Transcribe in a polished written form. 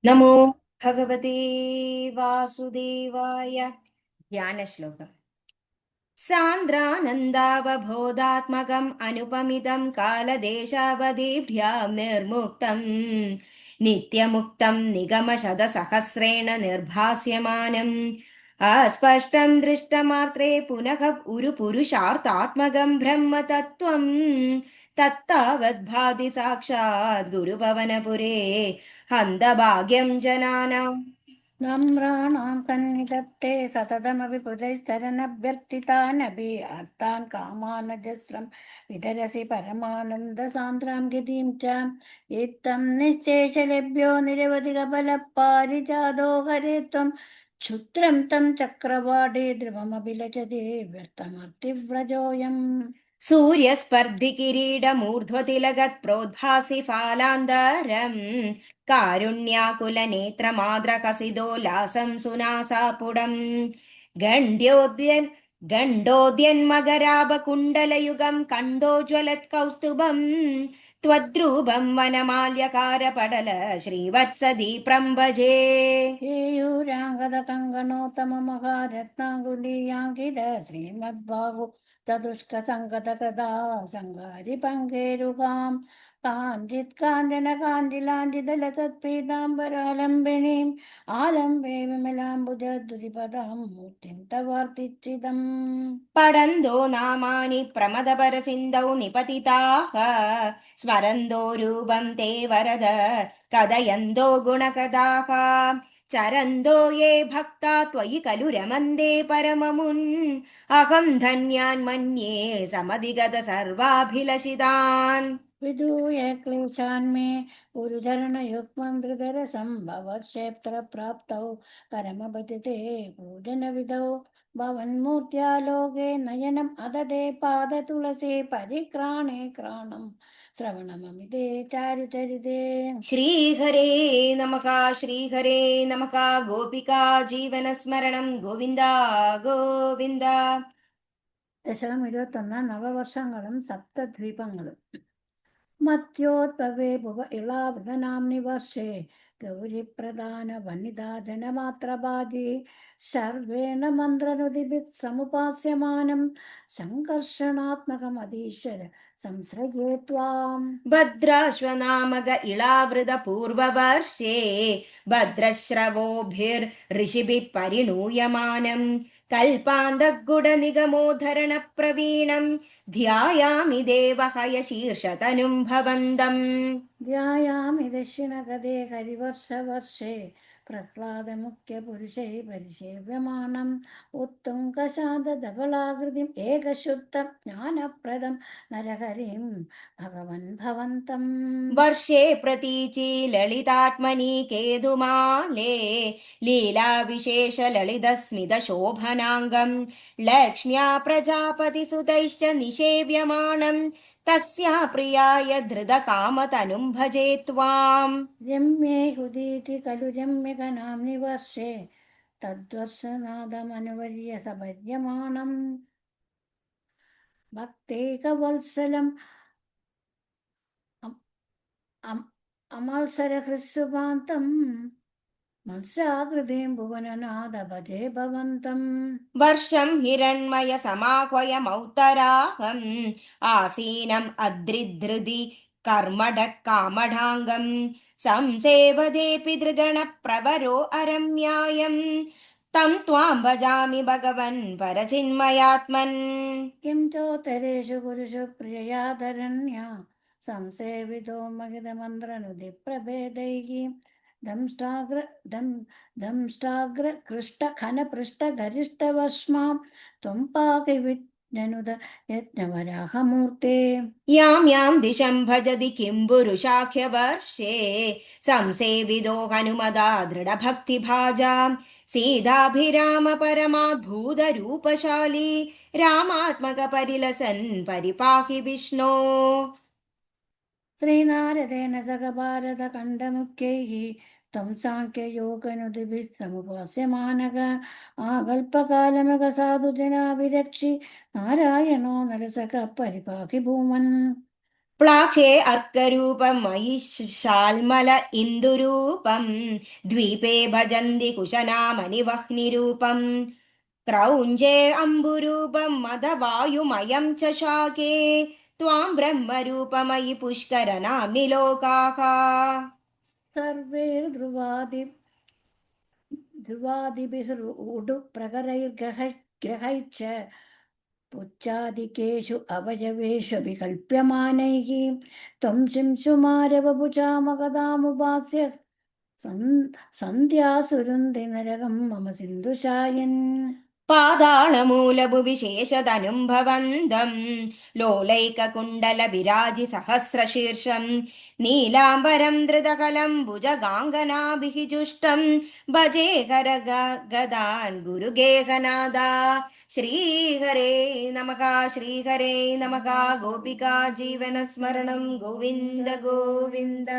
നമോ ഭഗവതേ വാസുദേവായ. ധ്യാനശ്ലോകം. സാന്ദ്രാനന്ദാവബോധാത്മകം അനുപമിതം കാലദേശാവധിഭ്യാം നിർമുക്തം നിത്യമുക്തം നിഗമശതസഹസ്രേണ നിർഭാസ്യമാനം അസ്പഷ്ടം ദൃഷ്ടമാത്രേ പുനഃ ഒരു പുരുഷാർത്ഥാത്മകം ബ്രഹ്മതത്വം തത്താവദ്ഭാതി സാക്ഷാത് ഗുരുഭവനപുരേ ഹന്തഭാഗ്യം ജനാനാം. നമ്രാണാം സന്നിധത്തെ സതതമപി പുരൈസ്തരനഭ്യർത്ഥിതാനഭി അർത്ഥാൻ കാമാനജസ്രം വിതരസി പരമാനന്ദ സാന്ദ്രാം ഗതിം ച ഇത്തം നിശ്ചേഷലഭ്യോ നിരവധി കപലപാരിജാതോ ഹരേ ത്വം ക്ഷുദ്രം തം ചക്രവാടേ ധ്രുവമഭിലചതേ വ്യർത്ഥമർത്തിവ്രജോയം. സൂര്യസ്പർദ്ധികിരീടമൂർധ്വതിലഗത് പ്രോദ്ഭാസി ഫാലാന്തരം കാരുണ്യാകുലനേത്രമാദ്രകസിദോല്ലാസം സുനാസാപുടം ഗണ്ഡോദ്യന്മകരാപകുണ്ടലയുഗം കണ്ടോജ്വലത്കൗസ്തുഭം ത്വദ്രൂപം വനമാല്യകാരപടല ശ്രീവത്സദീപ്രം ഭജേ. കേയൂരാംഗത കങ്കണോത്തമ മഹാരത്നാങ്കുലീയാങ്കിത ശ്രീമദ്ഭാഗു തതുഷ്ക സംഗത കഥാ സംഗാരി പങ്കേരുകാം കാഞ്ചിത് കാഞ്ചന കാഞ്ചിലാഞ്ചിതല തത്പീതാംബരാലംബിനീം ആലംബേ വിമലാംബുജദ്യുതിപദം മൂർത്തിം തവാർത്തിച്ചിതം. പടന്തോ നാമാനി പ്രമദപരസിന്ധൗ നിപതിതാഃ സ്മരന്തോ രൂപം തേ വരദ കഥയന്തോ ഗുണകഥാഃ ചരന്തോ യേ ഭക്താ ത്വയി ഖലു രമന്തേ പരമമുൻ അഹം ധന്യാൻ മന്യേ സമധിഗത സർവാഭിലഷിതാൻ. വിദൂയ ക്ലേശാന്മേ ഗുരുചരണയുഗ്മം ധൃതരസംഭവക്ഷേത്രപ്രാപ്തൗ പരമപതിതേ പൂജനവിധൗ ഭവന്മൂർത്യാലോകേ നയനം അദദേ പാദതുളസേ പരിക്രാണേ ക്രാണം ശ്രവണമമിതേ ചാരുചരിതേ. ശ്രീഹരേ നമഃ ശ്രീഹരേ നമഃ. ഗോപികാ ജീവനസ്മരണം ഗോവിന്ദ ഗോവിന്ദ. ദശകം 21 നവവർഷങ്ങളും സപ്തദ്വീപങ്ങളും. മത്യോദ്ഭവേ ഭുവ ഇളാവൃതനാംനി വർഷേ ഗൗരിപ്രധാന വനിതാ ജനമാത്രഭാജി ശർവേണ മന്ത്രനുദിഭിത് സമുപാസ്യമാനം സംകർഷണാത്മകമധീശ്വര സംശ്രയേ ത്വാം. ഭദ്രാശ്വനാമക ഇളാവൃത പൂർവവർഷേ ഭദ്രശ്രവോഭിർഋഷിഭിः പരിണൂയമാനം കൽപാന്തഗുഡനിഗമോദ്ധരണ പ്രവീണം ധ്യായാമി ദേവഹയശീർഷതനും ഭവന്തം. ധ്യായാമി ദക്ഷിണഗതേ ഹരിവർഷവർഷേ പ്രഹ്ലാദമുഖ്യപുരുഷൈ പരിസേവ്യമാണം ഉത്തുംഗശാന്തധവളാകൃതിം ഏകശുദ്ധം ജ്ഞാനപ്രദം നരഹരിം ഭഗവൻ ഭവന്തം. വർഷേ പ്രതീചി ലളിതാത്മനി കേതുമാലേ ലീലാവിശേഷ ലളിതസ്മിത ശോഭനാംഗം ലക്ഷ്മ്യാ പ്രജാപതിസുതൈശ്ച നിഷേവ്യമാണം തസ്യാ പ്രിയായ ധൃതകാമതനും ഭജേ ത്വാം. രമ്യേ ഹുദീതി ഖലു രമ്യകനാംനി വർഷേ തദ്വർഷനാദമനുവർയ സപര്യമാണം ഭക്തേകവത്സലം അമത്സരഹൃസ്സുപാന്തം മത്സ്യാകൃതിം ഭുവനനാഥ ഭജേ ഭവന്തം. വർഷം ഹിരണ്മയ സമാഹ്വയമൗത്തരാഹം ആസീനം അദ്രിധൃതി കർമ്മടക്കാമഢാംഗം സംസേവദേ പിതൃഗണ പ്രവരോ അരമ്യായം തം ത്വാം ഭജാമി ഭഗവൻ പരചിന്മയാത്മൻ. കിം ചോത്തരേഷു പുരുഷു പ്രിയയാധരണ്യ സംസേവിതോ മഹിതമന്ത്രനുദിപ്രഭേദൈഃ ദംഷ്ടാഗ്ര കൃഷ്ട ഘനപൃഷ്ടഗരിഷ്ടവഷ്മാം ത്വം പാകി വിജ്ഞനുത യജ്ഞവരാഹമൂർത്തേ. യാം യാം ദിശം ഭജതി കിം പുരുഷാഖ്യവർഷേ സംസേവിതോ ഹനുമതാ ദൃഢഭക്തിഭാജാം സീതാഭിരാമ പരമാദ്ഭൂതരൂപശാലി രാമാത്മക പരിലസൻ പരിപാഹി വിഷ്ണോ. ശ്രീനാരദേന സഹ ഭാരതഖണ്ഡമുഖ്യൈः ത്വം സാഖ്യയോഗനുദിഭിः സമുപാസ്യമാനഃ ആകൽപകാലമക സാധുജനാഭിരക്ഷി നാരായണോ നരസഖ പരിപാഹി ഭൂമൻ. प्लाक्षे अर्करूपमयि शाल्मल इन्दुरूपं द्वीपे भजन्ति कुशनामनिवह्निरूपम् क्रौञ्जे अम्बुरूपं मदवायुमयं च शाके त्वां ब्रह्मरूपमयि पुष्करनाम्नि लोकाः सर्वैर्ध्रुवादि ध्रुवादिभिः ग्रहैश्च पुच्चादिकेषु अवयवेषु विकल्प्यमानैः त्वं शिंशुमारवपुषा मगधामुपास्य सन्ध्यासुरुन्धि नरकं मम सिन्धुशायन् पादाणमूलभुविशेषधनुं भवन्दं लोलैककुण्डलविराजिसहस्रशीर्षं नीलाम्बरं धृतकलं भुजगाङ्गनाभिः जुष्टं भजे गदान् गुरुगेहनादा श्रीहरे नमः गोपिका जीवनस्मरणं गोविन्द गोविन्द